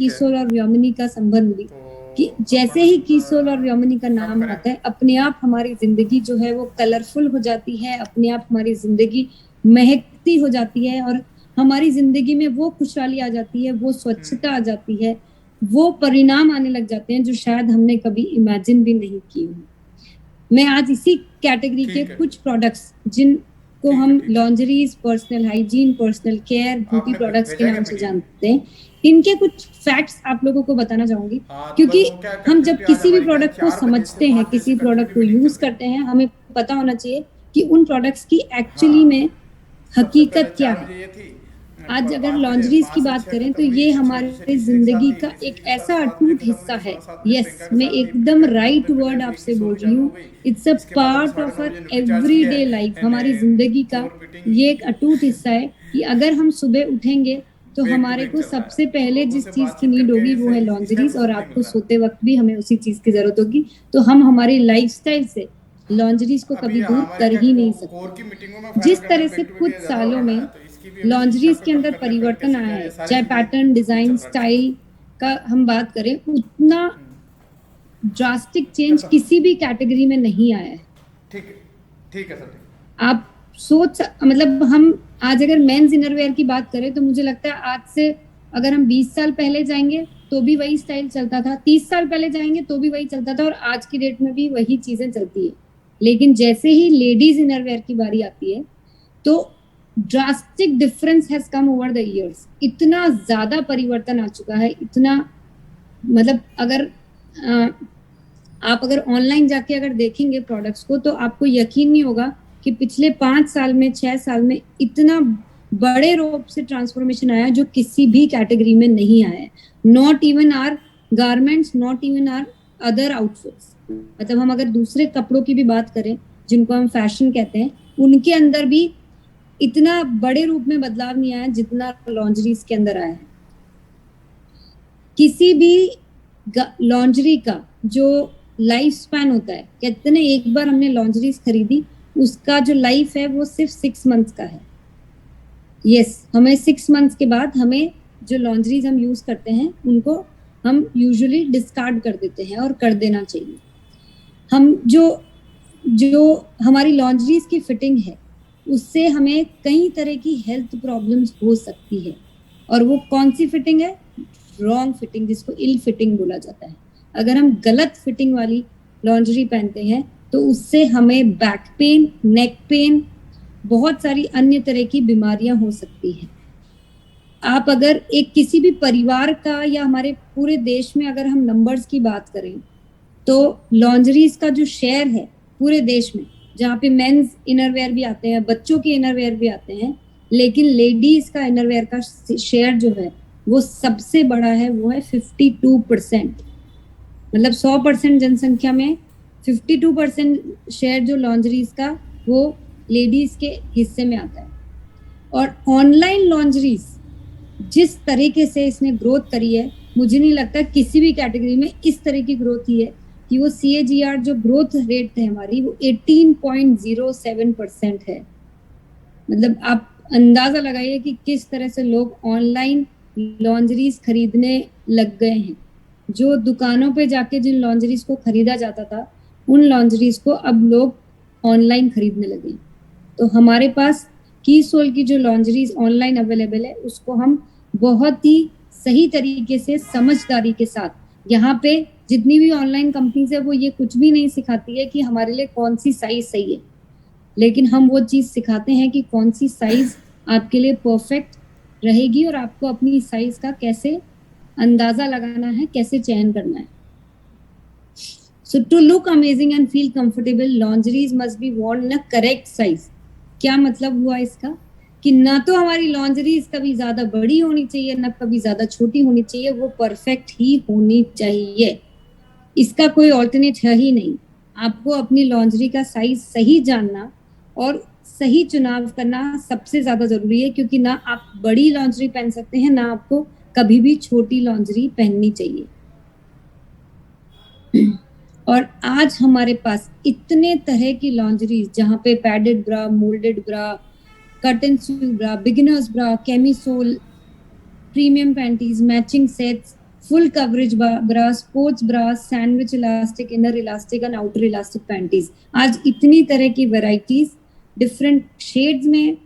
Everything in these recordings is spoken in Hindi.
कीसोल और व्योमिनी का संबंध भी, कि जैसे ही कीसोल और व्योमिनी का नाम आता है, अपने आप हमारी जिंदगी जो है वो कलरफुल हो जाती है, अपने आप हमारी जिंदगी महकती हो जाती है, और हमारी जिंदगी में वो खुशहाली आ जाती है, वो स्वच्छता आ जाती है, वो परिणाम आने लग जाते हैं जो शायद हमने कभी इमेजिन भी नहीं किए हों। मैं आज इसी कैटेगरी के कुछ प्रोडक्ट्स जिनको हम lingeries, personal hygiene, personal care, beauty products के नाम से जानते हैं, इनके कुछ फैक्ट्स आप लोगों को बताना चाहूंगी, क्योंकि हम जब किसी भी प्रोडक्ट को समझते हैं, किसी प्रोडक्ट को यूज करते हैं, हमें पता होना चाहिए कि उन प्रोडक्ट्स की एक्चुअली में हकीकत क्या है। आज अगर लॉन्जरीज की बात करें तो ये हमारे जिंदगी का एक ऐसा अटूट हिस्सा है। यस, मैं एकदम राइट वर्ड आपसे बोल रही हूँ। It's a part of our everyday life. हमारी जिंदगी का ये एक अटूट हिस्सा है कि अगर हम सुबह उठेंगे तो हमारे को सबसे पहले जिस चीज की नीड होगी वो है लॉन्जरीज, और आपको सोते वक्त भी हमें उसी चीज की जरूरत होगी। तो हम हमारी लाइफस्टाइल से लॉन्जरीज को कभी दूर कर ही नहीं सकते। जिस तरह से कुछ सालों में लॉन्जरीज के अंदर परिवर्तन आया है, चाहे पैटर्न, डिजाइन, स्टाइल का हम बात करें, उतना ड्रास्टिक चेंज किसी भी कैटेगरी में नहीं आया है। ठीक है सर। आप मतलब हम आज अगर मेंस इनरवेयर की बात करें तो मुझे लगता है आज से अगर हम 20 साल पहले जाएंगे तो भी वही स्टाइल चलता था, 30 साल पहले जाएंगे तो भी वही चलता था, और आज की डेट में भी वही चीजें चलती है। लेकिन जैसे ही लेडीज इनरवेयर की बारी आती है तो drastic difference has come over the years. इतना ज्यादा परिवर्तन आ चुका है, इतना मतलब अगर आप अगर ऑनलाइन जाके अगर देखेंगे प्रोडक्ट्स को तो आपको यकीन नहीं होगा कि पिछले 5 साल में, 6 साल में इतना बड़े रूप से ट्रांसफॉर्मेशन आया जो किसी भी कैटेगरी में नहीं आया है। Not even our garments, not even our other outfits. मतलब हम अगर दूसरे कपड़ों की भी बात करें जिनको हम फैशन कहते हैं, उनके अंदर भी इतना बड़े रूप में बदलाव नहीं आया जितना लॉन्जरीज के अंदर आया है। किसी भी लॉन्जरी का जो लाइफ स्पैन होता है, कहते हैं एक बार हमने लॉन्जरीज खरीदी, उसका जो लाइफ है वो सिर्फ 6 मंथ्स का है। यस, हमें 6 मंथ्स के बाद हमें जो लॉन्जरीज हम यूज करते हैं उनको हम यूजुअली डिस्कार्ड कर देते हैं, और कर देना चाहिए। हम जो हमारी लॉन्जरीज की फिटिंग है उससे हमें कई तरह की हेल्थ प्रॉब्लम्स हो सकती है, और वो कौन सी फिटिंग है? रॉन्ग फिटिंग, जिसको इल फिटिंग बोला जाता है। अगर हम गलत फिटिंग वाली लॉन्जरी पहनते हैं तो उससे हमें बैक पेन, नेक पेन, बहुत सारी अन्य तरह की बीमारियां हो सकती हैं। आप अगर एक किसी भी परिवार का या हमारे पूरे देश में अगर हम नंबर्स की बात करें तो लॉन्जरीज का जो शेयर है पूरे देश में, जहाँ पे मेंस इनरवेयर भी आते हैं, बच्चों के इनरवेयर भी आते हैं, लेकिन लेडीज का इनरवेयर का शेयर जो है वो सबसे बड़ा है, वो है 52%। मतलब 100% जनसंख्या में 52% शेयर जो लॉन्जरीज का वो लेडीज के हिस्से में आता है। और ऑनलाइन लॉन्जरीज जिस तरीके से इसने ग्रोथ करी है, मुझे नहीं लगता किसी भी कैटेगरी में इस तरह की ग्रोथ ही है कि वो CAGR जो ग्रोथ रेट है हमारी वो 18.07% है। मतलब आप अंदाजा लगाइए कि किस तरह से लोग ऑनलाइन लॉन्जरीज खरीदने लग गए हैं। जो दुकानों पे जाके जिन लॉन्जरीज को खरीदा जाता था उन लॉन्जरीज को अब लोग ऑनलाइन खरीदने लगे। तो हमारे पास कीसोल की जो लॉन्जरीज ऑनलाइन अवेलेबल है उसको हम बहुत ही सही तरीके से, समझदारी के साथ, यहाँ पे जितनी भी ऑनलाइन कंपनीज है वो ये कुछ भी नहीं सिखाती है कि हमारे लिए कौन सी साइज सही है, लेकिन हम वो चीज सिखाते हैं कि कौन सी साइज आपके लिए परफेक्ट रहेगी और आपको अपनी साइज का कैसे अंदाजा लगाना है, कैसे चयन करना है। So to look amazing and feel comfortable, lingeries must be worn in a correct size. क्या मतलब हुआ इसका? कि ना तो हमारी लॉन्जरीज कभी ज्यादा बड़ी होनी चाहिए ना कभी ज्यादा छोटी होनी चाहिए, वो परफेक्ट ही होनी चाहिए। इसका कोई ऑल्टरनेट है ही नहीं। आपको अपनी लॉन्जरी का साइज सही जानना और सही चुनाव करना सबसे ज्यादा जरूरी है, क्योंकि ना आप बड़ी लॉन्जरी पहन सकते हैं ना आपको कभी भी छोटी लॉन्जरी पहननी चाहिए। और आज हमारे पास इतने तरह की लॉन्जरीज, जहाँ पे padded bra, moulded bra, cut and bra, beginners bra, camisole, premium panties, matching sets, full coverage bra, sports bra, sandwich elastic, inner elastic and outer elastic panties. आज इतनी तरह की varieties different shades में,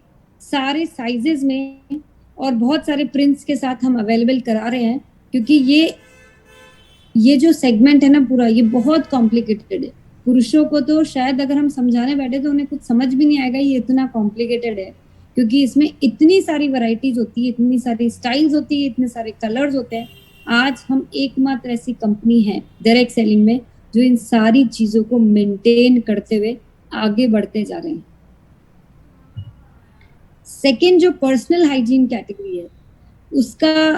सारे sizes में और बहुत सारे prints के साथ हम available करा रहे हैं, क्योंकि ये जो segment है ना पूरा, ये बहुत complicated है. पुरुषों को तो शायद अगर हम समझाने बैठे तो उन्हें कुछ समझ भी नहीं आएगा ये इतना complicated है, क्योंकि इसमें इतनी सारी varieties होती है, इतनी सारी styles होती है, इतने सारे colors होते हैं. आज हम एकमात्र ऐसी कंपनी है डायरेक्ट सेलिंग में जो इन सारी चीजों को मेंटेन करते हुए आगे बढ़ते जा रहे हैं. सेकेंड जो पर्सनल हाइजीन कैटेगरी है, उसका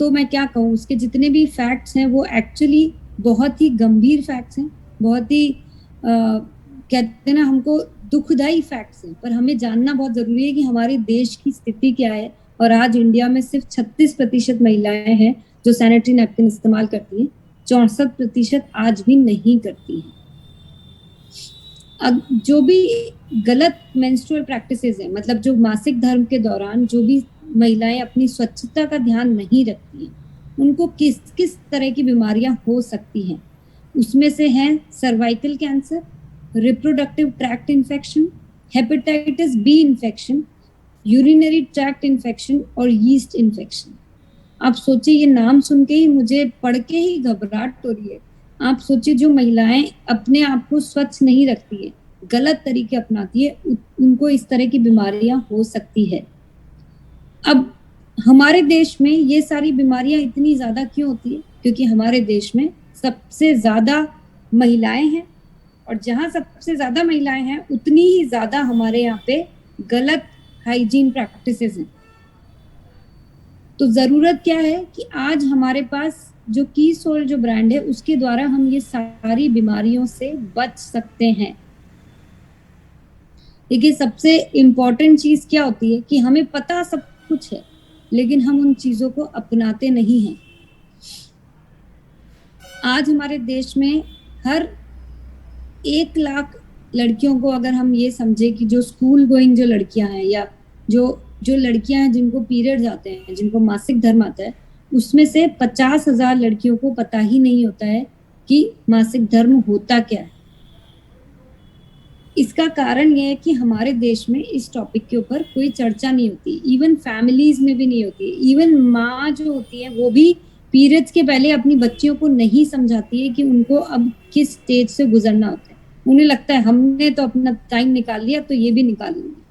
तो मैं क्या कहूँ, उसके जितने भी फैक्ट्स हैं वो एक्चुअली बहुत ही गंभीर फैक्ट्स हैं, बहुत ही कहते हैं ना, हमको दुखदाई फैक्ट्स हैं, पर हमें जानना बहुत जरूरी है कि हमारे देश की स्थिति क्या है. और आज इंडिया में सिर्फ 36% महिलाएं हैं जो सैनिटरी नैपकिन इस्तेमाल करती हैं, 64% आज भी नहीं करती हैं. अब जो भी गलत मेंस्ट्रुअल प्रैक्टिसेस हैं, मतलब जो मासिक धर्म के दौरान जो भी महिलाएं अपनी स्वच्छता का ध्यान नहीं रखती हैं, उनको किस किस तरह की बीमारियां हो सकती हैं. उसमें से हैं cervical cancer, reproductive tract infection, hepatitis B infection, urinary tract infection और यीस्ट इन्फेक्शन. आप सोचिए, ये नाम सुन के ही मुझे पढ़ के ही घबराहट हो रही है. आप सोचिए, जो महिलाएं अपने आप को स्वच्छ नहीं रखती है, गलत तरीके अपनाती है, उनको इस तरह की बीमारियां हो सकती है. अब हमारे देश में ये सारी बीमारियां इतनी ज्यादा क्यों होती है? क्योंकि हमारे देश में सबसे ज्यादा महिलाएं हैं, और जहां सबसे ज्यादा महिलाएं हैं उतनी ही ज्यादा हमारे यहाँ पे गलत हाइजीन प्रैक्टिसेस हैं. तो जरूरत क्या है कि आज हमारे पास जो कीसोल जो ब्रांड है, उसके द्वारा हम ये सारी बीमारियों से बच सकते हैं. देखिए, सबसे इम्पोर्टेंट चीज क्या होती है कि हमें पता सब कुछ है, लेकिन हम उन चीजों को अपनाते नहीं हैं. आज हमारे देश में हर 1 लाख लड़कियों को अगर हम ये समझे कि जो स्कूल गोइंग जो लड़कियां हैं, या जो लड़कियां हैं जिनको पीरियड आते हैं, जिनको मासिक धर्म आता है, उसमें से 50,000 लड़कियों को पता ही नहीं होता है कि मासिक धर्म होता क्या है. इसका कारण ये है कि हमारे देश में इस टॉपिक के ऊपर कोई चर्चा नहीं होती, इवन फैमिलीज में भी नहीं होती. इवन माँ जो होती है वो भी पीरियड्स के पहले अपनी बच्चियों को नहीं समझाती है कि उनको अब किस स्टेज से गुजरना होता है. उन्हें लगता है हमने तो अपना टाइम निकाल लिया तो ये भी निकाल लेंगे.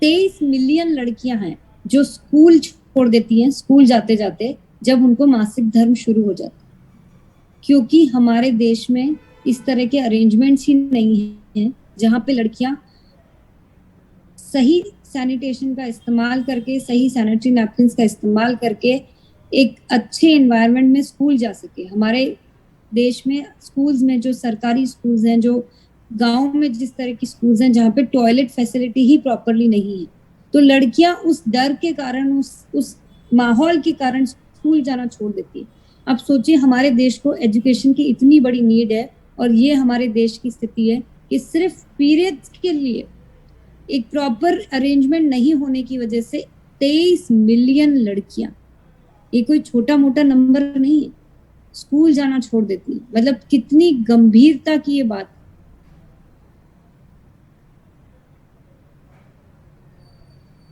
23 मिलियन लड़कियां हैं जो स्कूल छोड़ देती हैं स्कूल जाते जाते, जब उनको मासिक धर्म शुरू हो जाता है, क्योंकि हमारे देश में इस तरह के अरेंजमेंट्स ही नहीं हैं जहां पे लड़कियां सही सैनिटेशन का इस्तेमाल करके, सही सैनिटरी नैपकिन्स का इस्तेमाल करके एक अच्छे एनवायरनमेंट में स्कूल जा सके. हमारे देश में स्कूल्स में, जो सरकारी स्कूल्स हैं, जो गांव में जिस तरह की स्कूल्स हैं जहाँ पे टॉयलेट फैसिलिटी ही प्रॉपरली नहीं है, तो लड़कियां उस डर के कारण, उस माहौल के कारण स्कूल जाना छोड़ देती है. अब सोचिए, हमारे देश को एजुकेशन की इतनी बड़ी नीड है, और ये हमारे देश की स्थिति है कि सिर्फ पीरियड्स के लिए एक प्रॉपर अरेंजमेंट नहीं होने की वजह से 23 मिलियन लड़कियां, ये कोई छोटा मोटा नंबर नहीं है, स्कूल जाना छोड़ देती है. मतलब कितनी गंभीरता की ये बात.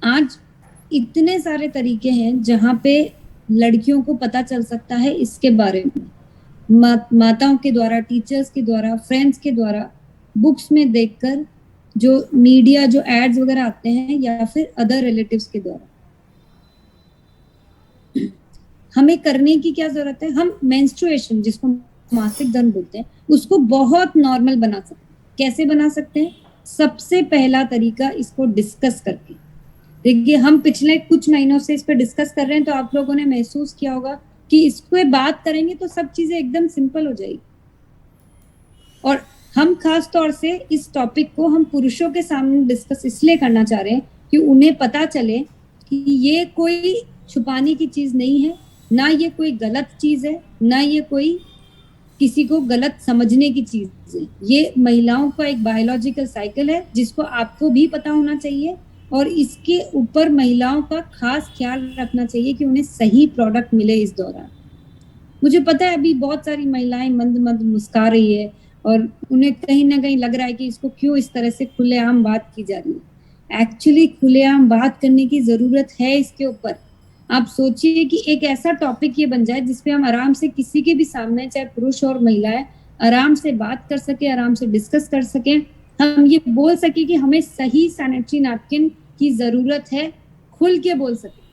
आज इतने सारे तरीके हैं जहां पे लड़कियों को पता चल सकता है इसके बारे में, माताओं के द्वारा, टीचर्स के द्वारा, फ्रेंड्स के द्वारा, बुक्स में देखकर, जो मीडिया, जो एड्स वगैरह आते हैं, या फिर अदर रिलेटिव्स के द्वारा. हमें करने की क्या जरूरत है? हम मेंस्ट्रुएशन, जिसको मासिक धर्म बोलते हैं, उसको बहुत नॉर्मल बना सकते हैं. कैसे बना सकते हैं? सबसे पहला तरीका, इसको डिस्कस करके. देखिए, हम पिछले कुछ महीनों से इस पे डिस्कस कर रहे हैं, तो आप लोगों ने महसूस किया होगा कि इसको बात करेंगे तो सब चीजें एकदम सिंपल हो जाएगी. और हम खास तौर से इस टॉपिक को हम पुरुषों के सामने डिस्कस इसलिए करना चाह रहे हैं कि उन्हें पता चले कि ये कोई छुपाने की चीज नहीं है, ना ये कोई गलत चीज है, ना ये कोई किसी को गलत समझने की चीज है. ये महिलाओं का एक बायोलॉजिकल साइकिल है जिसको आपको भी पता होना चाहिए, और इसके ऊपर महिलाओं का खास ख्याल रखना चाहिए कि उन्हें सही प्रोडक्ट मिले इस दौरान। मुझे पता है अभी बहुत सारी महिलाएं मंद मंद मुस्कुरा रही है और उन्हें कहीं ना कहीं लग रहा है कि इसको क्यों इस तरह से खुलेआम बात की जा रही है। एक्चुअली खुलेआम बात करने की जरूरत है इसके ऊपर। आप सोचिए कि एक ऐसा टॉपिक ये बन जाए जिसपे हम आराम से किसी के भी सामने, चाहे पुरुष और महिलाएं, आराम से बात कर सके, आराम से डिस्कस कर सके। हम ये बोल सके कि हमें सही सैनिटरी नैपकिन की जरूरत है, खुल के बोल सके।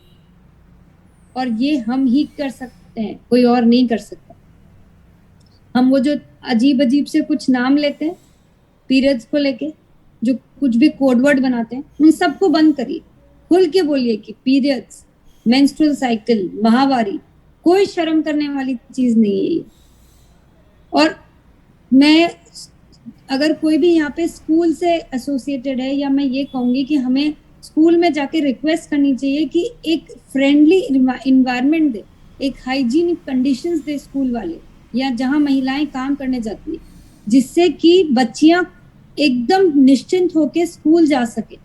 और ये हम ही कर सकते हैं, कोई और नहीं कर सकता। हम वो जो अजीब अजीब से कुछ नाम लेते हैं पीरियड्स को लेके, जो कुछ भी कोडवर्ड बनाते हैं, उन सबको बंद करिए। खुल के बोलिए कि पीरियड्स, मेंस्ट्रुअल साइकिल, माहवारी, कोई शर्म करने वाली चीज नहीं है ये। और मैं, अगर कोई भी यहाँ पे स्कूल से एसोसिएटेड है, या मैं ये कहूंगी कि हमें स्कूल में जाके रिक्वेस्ट करनी चाहिए कि एक फ्रेंडली इन्वायरमेंट दे, एक हाइजीनिक कंडीशंस दे स्कूल वाले, या जहाँ महिलाएं काम करने जाती है, जिससे कि बच्चियां एकदम निश्चिंत होके स्कूल जा सके।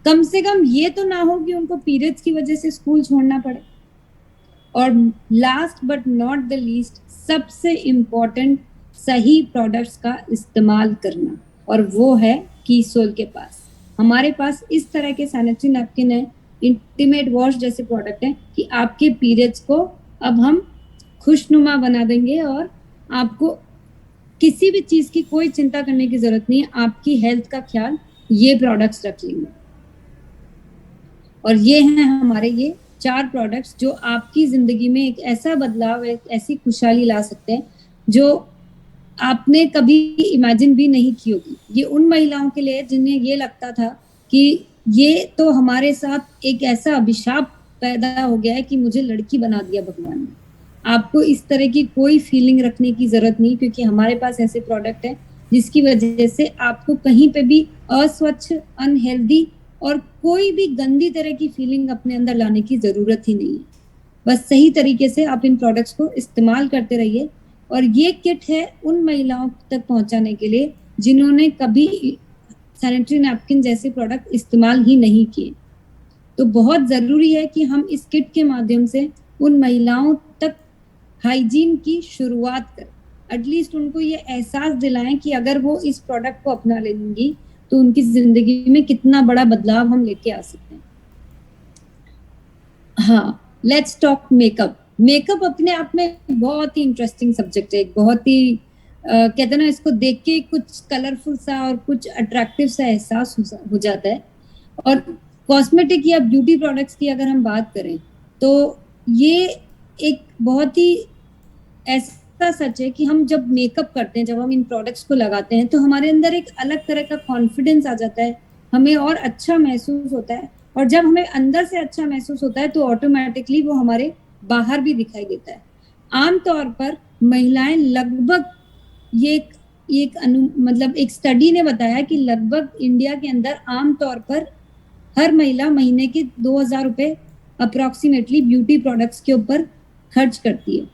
कम से कम ये तो ना हो कि उनको पीरियड्स की वजह से स्कूल छोड़ना पड़े। और last but not the least, सबसे इम्पोर्टेंट, सही प्रोडक्ट्स का इस्तेमाल करना, और वो है कीसोल के पास। हमारे पास इस तरह के सैनिटरी नैपकिन है, इंटीमेट वॉश जैसे प्रोडक्ट है कि आपके पीरियड्स को अब हम खुशनुमा बना देंगे और आपको किसी भी चीज की कोई चिंता करने की जरूरत नहीं है। आपकी हेल्थ का ख्याल ये प्रोडक्ट्स रख लेंगे। और ये हैं हमारे ये 4 प्रोडक्ट्स जो आपकी जिंदगी में एक ऐसा बदलाव, एक ऐसी खुशहाली ला सकते हैं जो आपने कभी इमेजिन भी नहीं की होगी। ये उन महिलाओं के लिए जिन्हें ये लगता था कि ये तो हमारे साथ एक ऐसा अभिशाप पैदा हो गया है कि मुझे लड़की बना दिया भगवान ने। आपको इस तरह की कोई फीलिंग रखने की जरूरत नहीं, क्योंकि हमारे पास ऐसे प्रोडक्ट है जिसकी वजह से आपको कहीं पे भी अस्वच्छ, अनहेल्दी और कोई भी गंदी तरह की फीलिंग अपने अंदर लाने की जरूरत ही नहीं है। बस सही तरीके से आप इन प्रोडक्ट्स को इस्तेमाल करते रहिए। और ये किट है उन महिलाओं तक पहुंचाने के लिए जिन्होंने कभी सैनिटरी नैपकिन जैसे प्रोडक्ट इस्तेमाल ही नहीं किए। तो बहुत जरूरी है कि हम इस किट के माध्यम से उन महिलाओं तक हाइजीन की शुरुआत करें। एटलीस्ट उनको ये एहसास दिलाएं कि अगर वो इस प्रोडक्ट को अपना लेंगी तो उनकी जिंदगी में कितना बड़ा बदलाव हम लेके आ सकते हैं। हाँ, लेट्स टॉक मेकअप। मेकअप अपने आप में बहुत ही इंटरेस्टिंग सब्जेक्ट है, बहुत ही कहते हैं ना, इसको देख के कुछ कलरफुल सा और कुछ अट्रैक्टिव सा एहसास हो जाता है। और कॉस्मेटिक या ब्यूटी प्रोडक्ट्स की अगर हम बात करें तो ये एक बहुत ही ऐसा सच है कि हम जब मेकअप करते हैं, जब हम इन प्रोडक्ट्स को लगाते हैं, तो हमारे अंदर एक अलग तरह का कॉन्फिडेंस आ जाता है, हमें और अच्छा महसूस होता है। और जब हमें अंदर से अच्छा महसूस होता है तो ऑटोमेटिकली वो हमारे बाहर भी दिखाई देता है। आमतौर पर महिलाएं लगभग मतलब एक स्टडी ने बताया कि लगभग इंडिया के अंदर आमतौर पर हर महिला महीने के 2000 रुपए अप्रोक्सीमेटली ब्यूटी प्रोडक्ट्स के ऊपर खर्च करती है।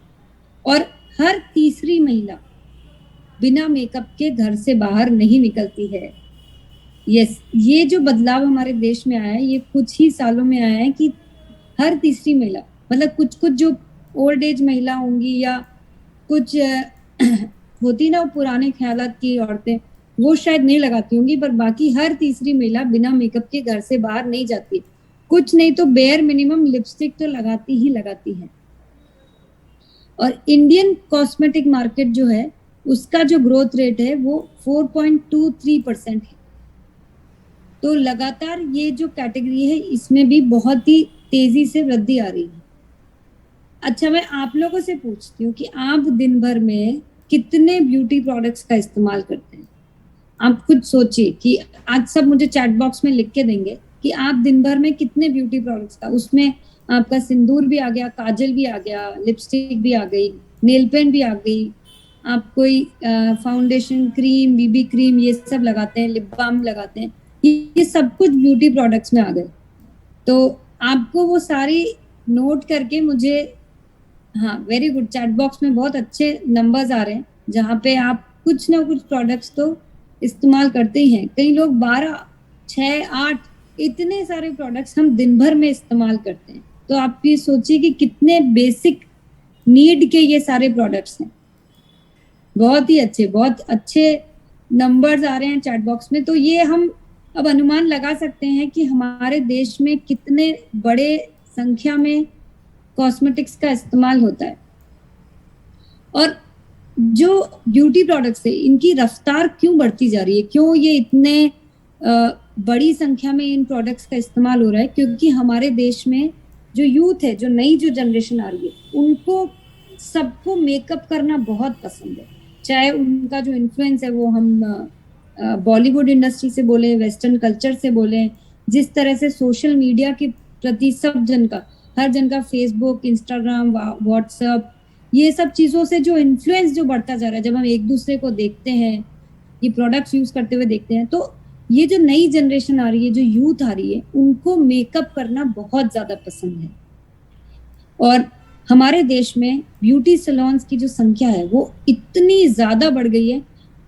और हर तीसरी महिला बिना मेकअप के घर से बाहर नहीं निकलती है। यस, ये जो बदलाव हमारे देश में आया है, ये कुछ ही सालों में आया है कि हर तीसरी महिला, मतलब कुछ जो ओल्ड एज महिला होंगी या कुछ होती ना पुराने ख्यालात की औरतें, वो शायद नहीं लगाती होंगी, पर बाकी हर तीसरी महिला बिना मेकअप के घर से बाहर नहीं जाती। कुछ नहीं तो बेयर मिनिमम लिपस्टिक तो लगाती ही लगाती है। और इंडियन कॉस्मेटिक मार्केट जो है उसका जो ग्रोथ रेट है वो 4.23% है। तो लगातार ये जो कैटेगरी है इसमें भी बहुत ही तेजी से वृद्धि आ रही है। अच्छा, मैं आप लोगों से पूछती हूँ कि आप दिन भर में कितने ब्यूटी प्रोडक्ट्स का इस्तेमाल करते हैं? आप खुद सोचिए कि आज सब मुझे चैट बॉक्स में लिख के देंगे कि आप दिन भर में कितने ब्यूटी प्रोडक्ट्स का, उसमें आपका सिंदूर भी आ गया, काजल भी आ गया, लिपस्टिक भी आ गई, नेल पेंट भी आ गई, आप कोई फाउंडेशन, क्रीम, बीबी क्रीम, ये सब लगाते हैं, लिप बाम लगाते हैं, ये सब कुछ ब्यूटी प्रोडक्ट्स में आ गए। तो आपको वो सारी नोट करके मुझे, हाँ वेरी गुड, चैट बॉक्स में बहुत अच्छे नंबर्स आ रहे हैं जहाँ पे आप कुछ ना कुछ प्रोडक्ट्स तो इस्तेमाल करते ही हैं। कई लोग 12, 6, 8 इतने सारे प्रोडक्ट्स हम दिन भर में इस्तेमाल करते हैं। तो आप ये सोचिए कि कितने बेसिक नीड के ये सारे प्रोडक्ट्स हैं। बहुत अच्छे नंबर्स आ रहे हैं चैट बॉक्स में। तो ये हम अब अनुमान लगा सकते हैं कि हमारे देश में कितने बड़े संख्या में कॉस्मेटिक्स का इस्तेमाल होता है। और जो ब्यूटी प्रोडक्ट्स है, इनकी रफ्तार क्यों बढ़ती जा रही है, क्यों ये इतने बड़ी संख्या में इन प्रोडक्ट्स का इस्तेमाल हो रहा है? क्योंकि हमारे देश में जो यूथ है, जो नई जो जनरेशन आ रही है, उनको सबको मेकअप करना बहुत पसंद है। चाहे उनका जो इन्फ्लुएंस है वो हम बॉलीवुड इंडस्ट्री से बोले, वेस्टर्न कल्चर से बोले, जिस तरह से सोशल मीडिया के प्रति सब जन का, हर जन का फेसबुक, इंस्टाग्राम, व्हाट्सएप, ये सब चीजों से जो इन्फ्लुएंस जो बढ़ता जा रहा है, जब हम एक दूसरे को देखते हैं, ये प्रोडक्ट्स यूज करते हुए देखते हैं, तो ये जो नई जनरेशन आ रही है, जो यूथ आ रही है, उनको मेकअप करना बहुत ज्यादा पसंद है। और हमारे देश में ब्यूटी सैलून्स की जो संख्या है वो इतनी ज्यादा बढ़ गई है।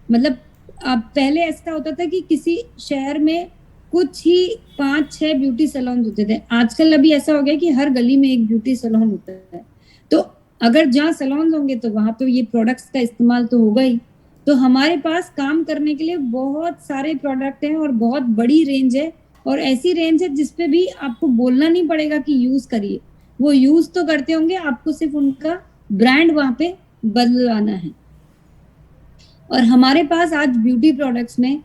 मतलब अब पहले ऐसा होता था कि किसी शहर में कुछ ही 5-6 ब्यूटी सैलून होते थे। आजकल अभी ऐसा हो गया कि हर गली में एक ब्यूटी सैलून होता है। तो अगर जहाँ सैलून होंगे तो वहां पे ये प्रोडक्ट्स का इस्तेमाल तो होगा ही। तो हमारे पास काम करने के लिए बहुत सारे प्रोडक्ट हैं और बहुत बड़ी रेंज है, और ऐसी रेंज है जिसपे भी आपको बोलना नहीं पड़ेगा कि यूज करिए, वो यूज तो करते होंगे, आपको सिर्फ उनका ब्रांड वहां पे बदलवाना है। और हमारे पास आज ब्यूटी प्रोडक्ट्स में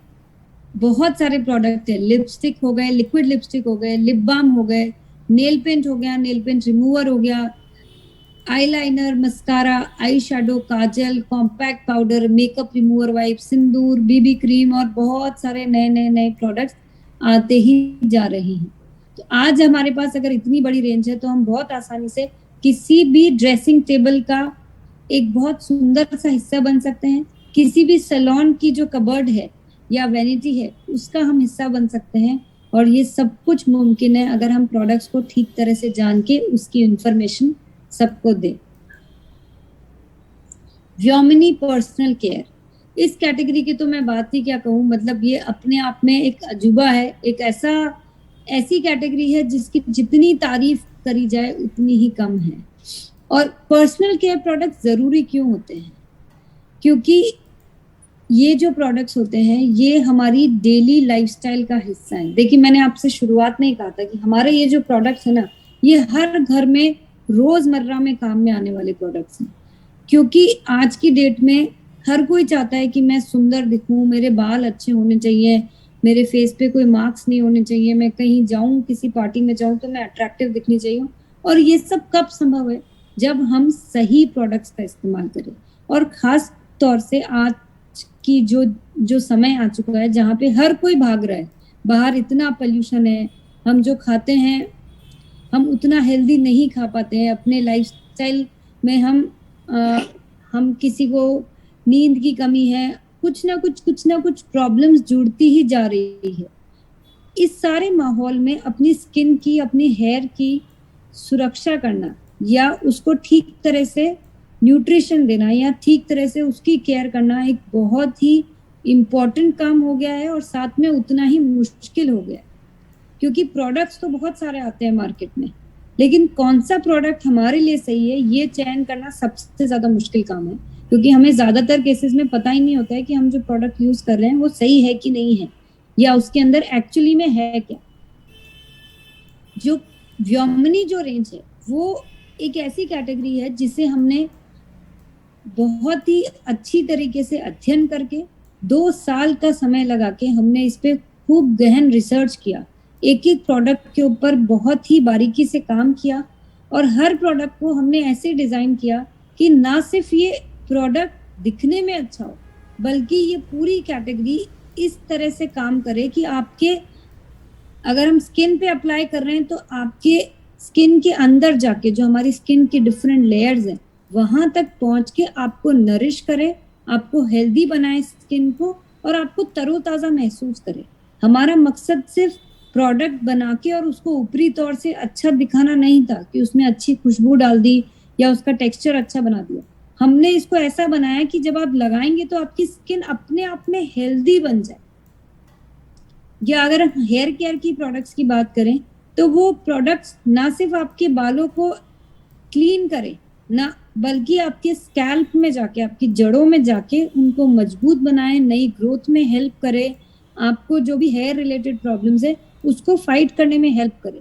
बहुत सारे प्रोडक्ट है। लिपस्टिक हो गए, लिक्विड लिपस्टिक हो गए, लिप बाम हो गए, नेल पेंट हो गया, नेल पेंट रिमूवर हो गया, eyeliner, mascara, eye shadow, kajal, compact powder, makeup remover wipe, sindoor, BB cream, और बहुत सारे नए प्रोडक्ट्स आते ही जा रहे हैं। तो आज हमारे पास अगर इतनी बड़ी रेंज है तो हम बहुत आसानी से किसी भी ड्रेसिंग टेबल का एक बहुत सुंदर सा हिस्सा बन सकते हैं। किसी भी सैलून की जो कबर्ड है या वैनिटी है, उसका हम हिस्सा बन सकते हैं। और ये सब कुछ मुमकिन है अगर हम प्रोडक्ट्स को ठीक तरह से जान के उसकी इंफॉर्मेशन सबको दे। व्योमिनी पर्सनल केयर, इस कैटेगरी की तो मैं बात ही क्या कहूँ। मतलब ये अपने आप में एक अजूबा है, एक ऐसी कैटेगरी है जिसकी जितनी तारीफ करी जाए उतनी ही कम है। और पर्सनल केयर प्रोडक्ट जरूरी क्यों होते हैं? क्योंकि ये जो प्रोडक्ट्स होते हैं ये हमारी डेली लाइफस्टाइल का हिस्सा है। देखिए, मैंने आपसे शुरुआत में ही कहा था कि हमारे ये जो प्रोडक्ट्स है ना, ये हर घर में रोजमर्रा में काम में आने वाले प्रोडक्ट्स हैं। क्योंकि आज की डेट में हर कोई चाहता है कि मैं सुंदर दिखूं, मेरे बाल अच्छे होने चाहिए, मेरे फेस पे कोई मार्क्स नहीं होने चाहिए, मैं कहीं जाऊं, किसी पार्टी में जाऊं तो मैं अट्रैक्टिव दिखनी चाहिए। और ये सब कब संभव है? जब हम सही प्रोडक्ट्स का इस्तेमाल करें। और खास तौर से आज की जो समय आ चुका है जहाँ पे हर कोई भाग रहा है, बाहर इतना पोल्यूशन है, हम जो खाते हैं हम उतना हेल्दी नहीं खा पाते हैं। अपने लाइफस्टाइल में हम किसी को नींद की कमी है, कुछ ना कुछ प्रॉब्लम्स जुड़ती ही जा रही है। इस सारे माहौल में अपनी स्किन की, अपनी हेयर की सुरक्षा करना या उसको ठीक तरह से न्यूट्रिशन देना या ठीक तरह से उसकी केयर करना एक बहुत ही इम्पोर्टेंट काम हो गया है, और साथ में उतना ही मुश्किल हो गया है। क्योंकि प्रोडक्ट्स तो बहुत सारे आते हैं मार्केट में, लेकिन कौन सा प्रोडक्ट हमारे लिए सही है ये चयन करना सबसे ज्यादा मुश्किल काम है। क्योंकि हमें ज्यादातर केसेस में पता ही नहीं होता है कि हम जो प्रोडक्ट यूज कर रहे हैं वो सही है कि नहीं है, या उसके अंदर एक्चुअली में है क्या। जो व्योमिनी जो रेंज है वो एक ऐसी कैटेगरी है जिसे हमने बहुत ही अच्छी तरीके से अध्ययन करके 2 साल का समय लगा के हमने इस पे खूब गहन रिसर्च किया, एक एक प्रोडक्ट के ऊपर बहुत ही बारीकी से काम किया, और हर प्रोडक्ट को हमने ऐसे डिजाइन किया कि ना सिर्फ ये प्रोडक्ट दिखने में अच्छा हो, बल्कि ये पूरी कैटेगरी इस तरह से काम करे कि आपके, अगर हम स्किन पे अप्लाई कर रहे हैं तो आपके स्किन के अंदर जाके जो हमारी स्किन की डिफरेंट लेयर्स हैं वहां तक पहुंच के आपको नरिश करे, आपको हेल्दी बनाए स्किन को, और आपको तरोताजा महसूस करे। हमारा मकसद सिर्फ प्रोडक्ट बना के और उसको ऊपरी तौर से अच्छा दिखाना नहीं था कि उसमें अच्छी खुशबू डाल दी या उसका टेक्सचर अच्छा बना दिया। हमने इसको ऐसा बनाया कि जब आप लगाएंगे तो आपकी स्किन अपने आप में हेल्दी बन जाए। या अगर हम हेयर केयर की प्रोडक्ट्स की बात करें तो वो प्रोडक्ट्स ना सिर्फ आपके बालों को क्लीन करे ना, बल्कि आपके स्कैल्प में जाके, आपकी जड़ों में जाके उनको मजबूत बनाए, नई ग्रोथ में हेल्प करे, आपको जो भी हेयर रिलेटेड प्रॉब्लम्स है उसको फाइट करने में हेल्प करे।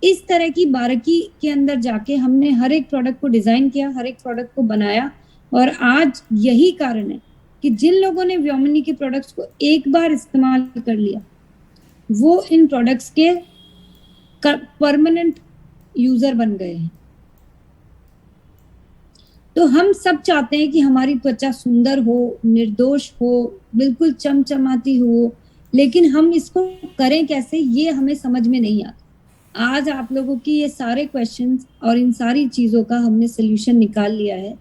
इस तरह की बारीकी के अंदर जाके हमने हर एक प्रोडक्ट को डिजाइन किया, हर एक प्रोडक्ट को बनाया, और आज यही कारण है कि जिन लोगों ने व्योमिनी के प्रोडक्ट्स को एक बार इस्तेमाल कर लिया वो इन प्रोडक्ट्स के परमानेंट यूजर बन गए हैं। तो हम सब चाहते हैं कि हमारी त्वचा सुंदर हो, निर्दोष हो, बिल्कुल चमचमाती हो, लेकिन हम इसको करें कैसे ये हमें समझ में नहीं आता। आज आप लोगों की ये सारे क्वेश्चंस और इन सारी चीजों का हमने सोल्यूशन निकाल लिया है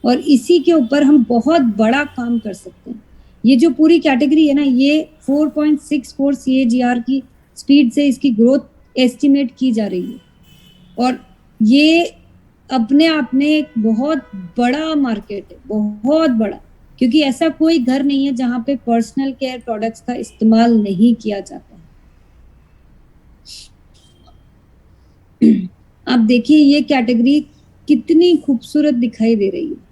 और इसी के ऊपर हम बहुत बड़ा काम कर सकते हैं। ये जो पूरी कैटेगरी है ना, ये 4.64 CAGR की स्पीड से इसकी ग्रोथ एस्टिमेट की जा रही है और ये अपने आप में एक बहुत बड़ा मार्केट है, बहुत बड़ा, क्योंकि ऐसा कोई घर नहीं है जहां पे पर्सनल केयर प्रोडक्ट्स का इस्तेमाल नहीं किया जाता है। आप देखिए ये कैटेगरी कितनी खूबसूरत दिखाई दे रही है।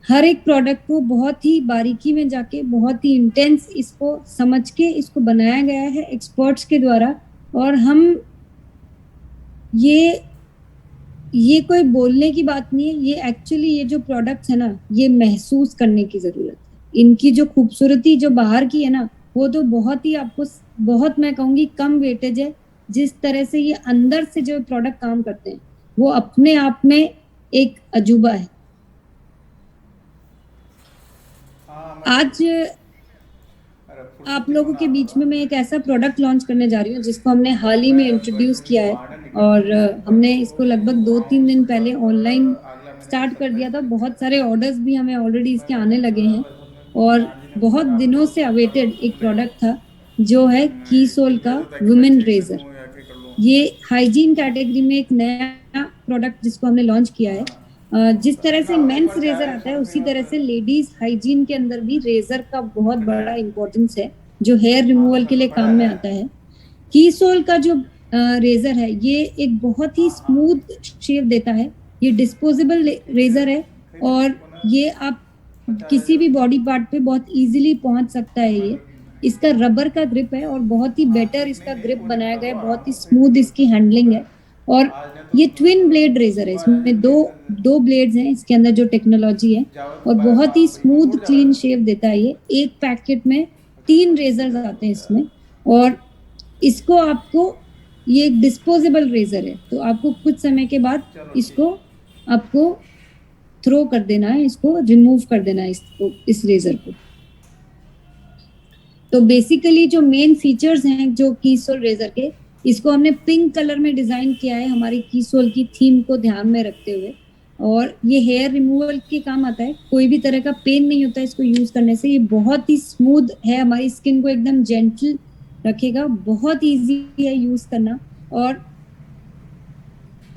हर एक प्रोडक्ट को बहुत ही बारीकी में जाके, बहुत ही इंटेंस इसको समझ के इसको बनाया गया है एक्सपर्ट्स के द्वारा। और हम ये कोई बोलने की बात नहीं है, ये एक्चुअली ये जो प्रोडक्ट्स है ना, ये महसूस करने की जरूरत है। इनकी जो खूबसूरती जो बाहर की है ना, वो तो बहुत ही आपको, बहुत मैं कहूंगी कम वेटेज है। जिस तरह से ये अंदर से जो प्रोडक्ट काम करते हैं वो अपने आप में एक अजूबा है। आज आप लोगों के बीच में मैं एक ऐसा प्रोडक्ट लॉन्च करने जा रही हूँ जिसको हमने हाल ही में इंट्रोड्यूस किया है और हमने इसको लगभग 2-3 दिन पहले ऑनलाइन स्टार्ट कर दिया था। बहुत सारे ऑर्डर्स भी हमें ऑलरेडी इसके आने लगे हैं और बहुत दिनों से अवेटेड एक प्रोडक्ट था जो है कीसोल का वुमेन रेजर। ये हाइजीन कैटेगरी में एक नया प्रोडक्ट जिसको हमने लॉन्च किया है। जिस तरह से मेंस रेजर आता है उसी तरह से लेडीज हाइजीन के अंदर भी रेजर का बहुत बड़ा इंपॉर्टेंस है जो हेयर रिमूवल के लिए काम में आता है। कीसोल का जो रेजर है ये एक बहुत ही स्मूथ शेप देता है। ये डिस्पोजेबल रेजर है और ये आप किसी भी बॉडी पार्ट पे बहुत इजीली पहुंच सकता है। ये इसका रबर का ग्रिप है और बहुत ही बेटर इसका ग्रिप बनाया गया है, बहुत ही स्मूथ इसकी हैंडलिंग है। और ये ट्विन ब्लेड रेजर है, इसमें दो ब्लेड्स हैं इसके अंदर जो टेक्नोलॉजी है और बहुत ही स्मूथ क्लीन शेप देता है। ये एक पैकेट में 3 रेजर्स आते हैं इसमें और इसको आपको, ये एक डिस्पोजेबल रेजर है तो आपको कुछ समय के बाद इसको आपको थ्रो कर देना है, इसको रिमूव कर देना है इसको, इस रेजर को। तो बेसिकली जो मेन फीचर्स हैं जो कीसोल रेजर के, इसको हमने पिंक कलर में डिजाइन किया है हमारी कीसोल की थीम को ध्यान में रखते हुए। और ये हेयर रिमूवल के काम आता है, कोई भी तरह का पेन नहीं होता है इसको यूज करने से। ये बहुत ही स्मूथ है, हमारी स्किन को एकदम जेंटल रखेगा, बहुत इजी है यूज करना। और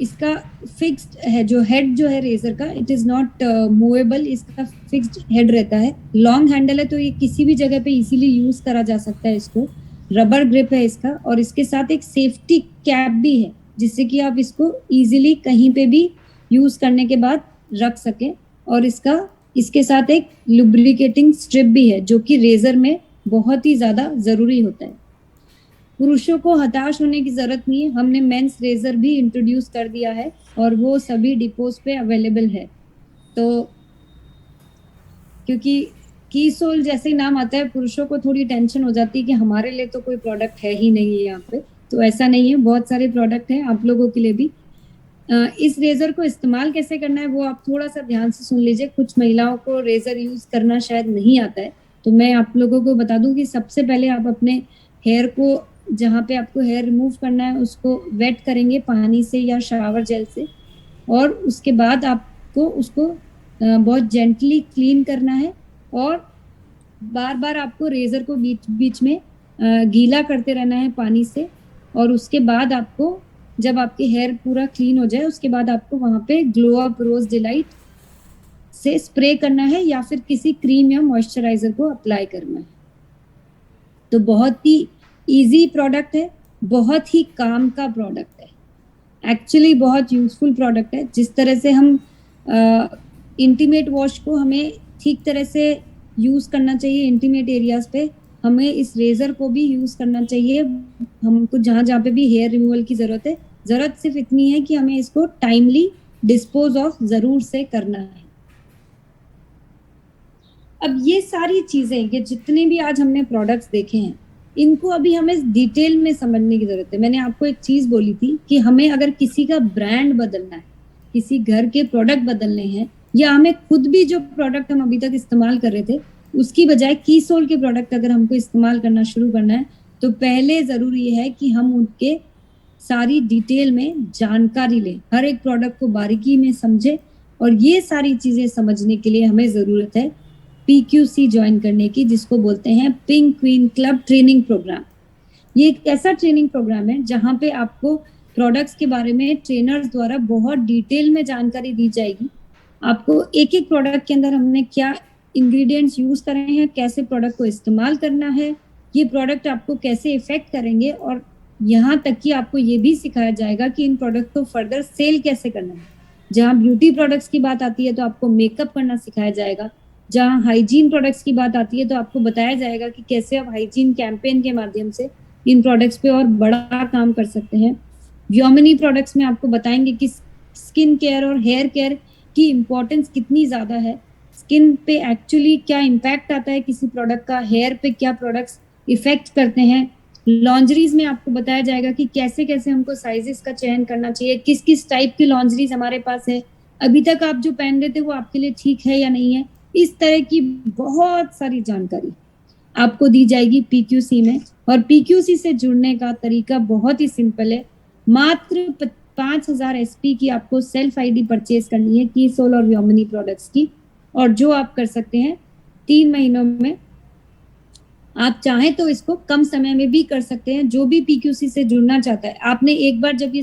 इसका फिक्स्ड है, जो हेड जो है रेजर का, इट इज नॉट मूवेबल, इसका फिक्स्ड हेड रहता है। लॉन्ग हैंडल है तो ये किसी भी जगह पे इजीली यूज करा जा सकता है इसको। रबर ग्रिप है इसका और इसके साथ एक सेफ्टी कैप भी है जिससे कि आप इसको इजीली कहीं पे भी यूज करने के बाद रख सके। और इसके साथ एक लुब्रिकेटिंग स्ट्रिप भी है जो कि रेजर में बहुत ही ज्यादा जरूरी होता है। पुरुषों को हताश होने की जरूरत नहीं है, हमने मेंस रेजर भी इंट्रोड्यूस कर दिया है और वो सभी डिपोज पे अवेलेबल है। तो क्योंकि कीसोल जैसे ही नाम आता है पुरुषों को थोड़ी टेंशन हो जाती है कि हमारे लिए तो कोई प्रोडक्ट है ही नहीं है यहाँ पे, तो ऐसा नहीं है, बहुत सारे प्रोडक्ट हैं आप लोगों के लिए भी। इस रेजर को इस्तेमाल कैसे करना है वो आप थोड़ा सा ध्यान से सुन लीजिए। कुछ महिलाओं को रेजर यूज करना शायद नहीं आता है, तो मैं आप लोगों को बता दूं कि सबसे पहले आप अपने हेयर को, जहाँ पे आपको हेयर रिमूव करना है, उसको वेट करेंगे पानी से या शावर जेल से, और उसके बाद आपको उसको बहुत जेंटली क्लीन करना है और बार बार आपको रेजर को बीच बीच में गीला करते रहना है पानी से। और उसके बाद आपको, जब आपके हेयर पूरा क्लीन हो जाए, उसके बाद आपको वहां पे ग्लो अप रोज डिलाइट से स्प्रे करना है या फिर किसी क्रीम या मॉइस्चराइजर को अप्लाई करना है। तो बहुत ही इजी प्रोडक्ट है, बहुत ही काम का प्रोडक्ट है, एक्चुअली बहुत यूजफुल प्रोडक्ट है। जिस तरह से हम इंटीमेट वॉश को हमें ठीक तरह से यूज करना चाहिए इंटीमेट एरियाज पे, हमें इस रेजर को भी यूज करना चाहिए हमको जहां जहां पे भी हेयर रिमूवल की जरूरत है। जरूरत सिर्फ इतनी है कि हमें इसको टाइमली डिस्पोज ऑफ जरूर से करना है। अब ये सारी चीजें, ये जितने भी आज हमने प्रोडक्ट्स देखे हैं, इनको अभी हमें डिटेल में समझने की जरूरत है। मैंने आपको एक चीज बोली थी कि हमें अगर किसी का ब्रांड बदलना है, किसी घर के प्रोडक्ट बदलने हैं, या हमें खुद भी जो प्रोडक्ट हम अभी तक इस्तेमाल कर रहे थे उसकी बजाय कीसोल के प्रोडक्ट अगर हमको इस्तेमाल करना शुरू करना है, तो पहले जरूरी है कि हम उनके सारी डिटेल में जानकारी लें, हर एक प्रोडक्ट को बारीकी में समझे। और ये सारी चीजें समझने के लिए हमें जरूरत है PQC ज्वाइन करने की, जिसको बोलते हैं pink queen club training programme. ये एक ऐसा ट्रेनिंग प्रोग्राम है जहाँ पे आपको प्रोडक्ट्स के बारे में ट्रेनर्स द्वारा बहुत डिटेल में जानकारी दी जाएगी। आपको एक एक प्रोडक्ट के अंदर हमने क्या इंग्रेडिएंट्स यूज करे हैं, कैसे प्रोडक्ट को इस्तेमाल करना है, ये प्रोडक्ट आपको कैसे इफेक्ट करेंगे, और यहाँ तक कि आपको ये भी सिखाया जाएगा कि इन प्रोडक्ट को फर्दर सेल कैसे करना है। जहाँ ब्यूटी प्रोडक्ट्स की बात आती है तो आपको मेकअप करना सिखाया जाएगा। जहाँ हाइजीन प्रोडक्ट्स की बात आती है तो आपको बताया जाएगा कि कैसे आप हाइजीन कैंपेन के माध्यम से इन प्रोडक्ट्स पे और बड़ा काम कर सकते हैं। व्योमिनी प्रोडक्ट्स में आपको बताएंगे कि स्किन केयर और हेयर केयर की इम्पोर्टेंस कितनी ज्यादा है, स्किन पे एक्चुअली क्या इम्पैक्ट आता है किसी प्रोडक्ट का, हेयर पे क्या प्रोडक्ट्स इफेक्ट करते हैं। लॉन्जरीज में आपको बताया जाएगा कि कैसे कैसे हमको साइजेस का चयन करना चाहिए, किस किस टाइप की लॉन्जरीज हमारे पास है, अभी तक आप जो पहन रहे थे वो आपके लिए ठीक है या नहीं है। इस तरह की बहुत सारी जानकारी आपको दी जाएगी PQC में। और PQC से जुड़ने का तरीका बहुत ही सिंपल है। मात्र 5000 SP की आपको सेल्फ ID परचेज करनी है कीसोल और व्योमिनी प्रोडक्ट्स की, और जो आप कर सकते हैं 3 महीनों में। आप चाहें तो इसको कम समय में भी कर सकते हैं। जो भी PQC से जुड़ना चाहता है, आपने एक बार जब ये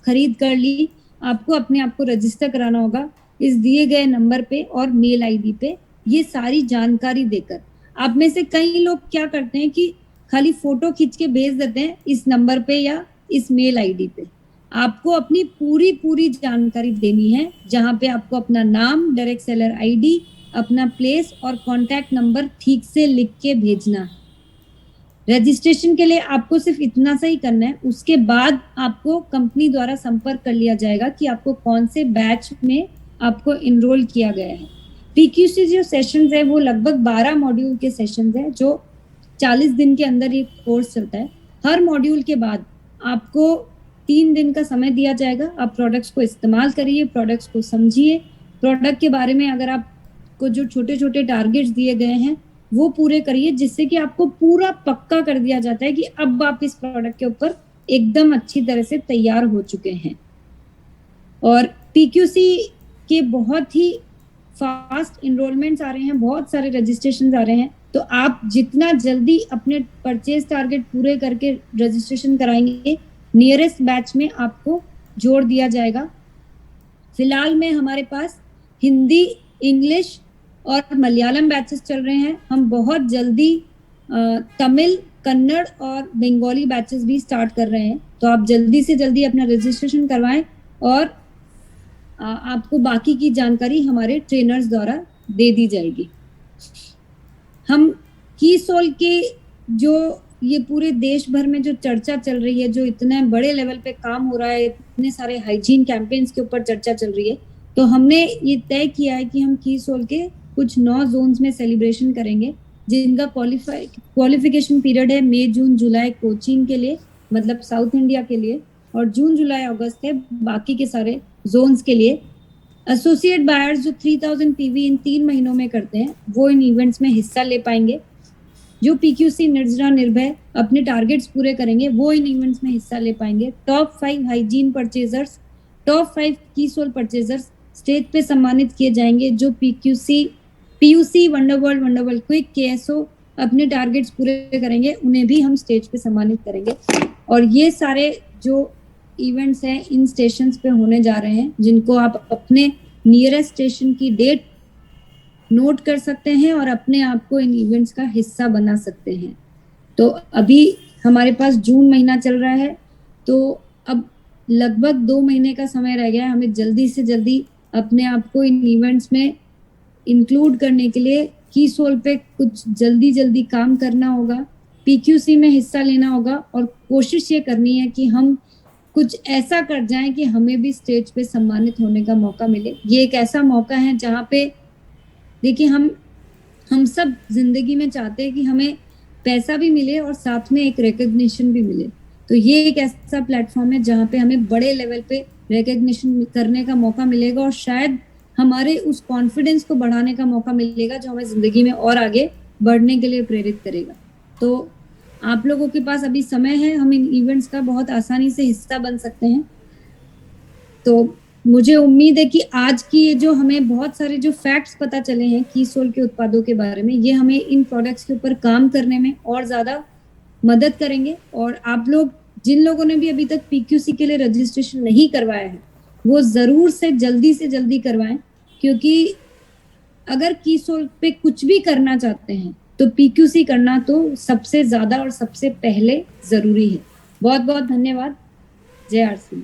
खरीद कर ली, आपको अपने आप को रजिस्टर कराना होगा इस दिए गए नंबर पे और मेल ID पे, ये सारी जानकारी देकर। आप में से कई लोग क्या करते हैं कि खाली फोटो खींच के भेज देते हैं इस नंबर पे या इस मेल ID पे। आपको अपनी पूरी जानकारी देनी है, जहां पे आपको अपना नाम, डायरेक्ट सेलर ID, अपना प्लेस और कॉन्टैक्ट नंबर ठीक से लिख के भेजना है। रजिस्ट्रेशन के लिए आपको सिर्फ इतना सा ही करना है। उसके बाद आपको कंपनी द्वारा संपर्क कर लिया जाएगा कि आपको कौन से बैच में आपको इनरोल किया गया है। PQC जो सेशंस है वो लगभग 12 मॉड्यूल के सेशंस है, जो 40 दिन के अंदर ये कोर्स चलता है। हर मॉड्यूल के बाद आपको 3 दिन का समय दिया जाएगा। आप प्रोडक्ट्स को इस्तेमाल करिए, प्रोडक्ट्स को समझिए, प्रोडक्ट के बारे में अगर आपको जो छोटे छोटे टारगेट्स दिए गए हैं वो पूरे करिए, जिससे कि आपको पूरा पक्का कर दिया जाता है कि अब आप इस प्रोडक्ट के ऊपर एकदम अच्छी तरह से तैयार हो चुके हैं। और PQC के बहुत ही फास्ट इनरोलमेंट्स आ रहे हैं, बहुत सारे रजिस्ट्रेशन आ रहे हैं। तो आप जितना जल्दी अपने परचेज टारगेट पूरे करके रजिस्ट्रेशन कराएंगे, नियरेस्ट बैच में आपको जोड़ दिया जाएगा। फिलहाल में हमारे पास हिंदी, इंग्लिश और मलयालम बैचेस चल रहे हैं। हम बहुत जल्दी तमिल, कन्नड़ और बंगाली बैचेस भी स्टार्ट कर रहे हैं। तो आप जल्दी से जल्दी अपना रजिस्ट्रेशन करवाएं और आपको बाकी की जानकारी हमारे ट्रेनर्स द्वारा दे दी जाएगी। हम कीसोल के जो ये पूरे देश भर में जो चर्चा चल रही है, जो इतने बड़े लेवल पे काम हो रहा है, इतने सारे हाइजीन कैंपेन्स के ऊपर चर्चा चल रही है, तो हमने ये तय किया है कि हम कीसोल के कुछ 9 जोन्स में सेलिब्रेशन करेंगे, जिनका क्वालिफिकेशन पीरियड है मई, जून, जुलाई कोचीन के लिए, मतलब साउथ इंडिया के लिए, और जून, जुलाई, अगस्त है बाकी के सारे जोन्स के लिए। एसोसिएट बायर्स जो 3000 PV इन 3 महीनों में करते हैं, वो इन इवेंट्स में हिस्सा ले पाएंगे। जो PQC निर्जरा निर्भय अपने टारगेट्स पूरे करेंगे, वो इन इवेंट्स में हिस्सा ले पाएंगे। टॉप 5 हाइजीन परचेजर्स, टॉप 5 कीसोल परचेजर्स स्टेज पे सम्मानित किए जाएंगे। जो PUC, वंडरवर्ल्ड क्विक, KSO अपने टारगेट्स पूरे करेंगे, उन्हें भी हम स्टेज पे सम्मानित करेंगे। और ये सारे जो इवेंट्स हैं इन स्टेशंस पे होने जा रहे हैं, जिनको आप अपने नियरेस्ट स्टेशन की डेट नोट कर सकते हैं और अपने आप को इन इवेंट्स का हिस्सा बना सकते हैं। तो अभी हमारे पास जून महीना चल रहा है, तो अब लगभग 2 महीने का समय रह गया है। हमें जल्दी से जल्दी अपने आप को इन इवेंट्स में इंक्लूड करने के लिए कीसोल पे कुछ जल्दी काम करना होगा, पीक्यूसी में हिस्सा लेना होगा और कोशिश ये करनी है कि हम कुछ ऐसा कर जाएं कि हमें भी स्टेज पे सम्मानित होने का मौका मिले। ये एक ऐसा मौका है जहाँ पे देखिए हम सब जिंदगी में चाहते हैं कि हमें पैसा भी मिले और साथ में एक रिकग्निशन भी मिले। तो ये एक ऐसा प्लेटफॉर्म है जहाँ पे हमें बड़े लेवल पे रिकग्निशन करने का मौका मिलेगा और शायद हमारे उस कॉन्फिडेंस को बढ़ाने का मौका मिलेगा जो हमें जिंदगी में और आगे बढ़ने के लिए प्रेरित करेगा। तो आप लोगों के पास अभी समय है, हम इन इवेंट्स का बहुत आसानी से हिस्सा बन सकते हैं। तो मुझे उम्मीद है कि आज की ये जो हमें बहुत सारे जो फैक्ट्स पता चले हैं कीसोल के उत्पादों के बारे में, ये हमें इन प्रोडक्ट्स के ऊपर काम करने में और ज्यादा मदद करेंगे। और आप लोग जिन लोगों ने भी अभी तक पीक्यूसी के लिए रजिस्ट्रेशन नहीं करवाया है, वो जरूर से जल्दी करवाएं, क्योंकि अगर कीसोल पे कुछ भी करना चाहते हैं तो पीक्यूसी करना तो सबसे ज्यादा और सबसे पहले जरूरी है। बहुत बहुत धन्यवाद। जय आरसी।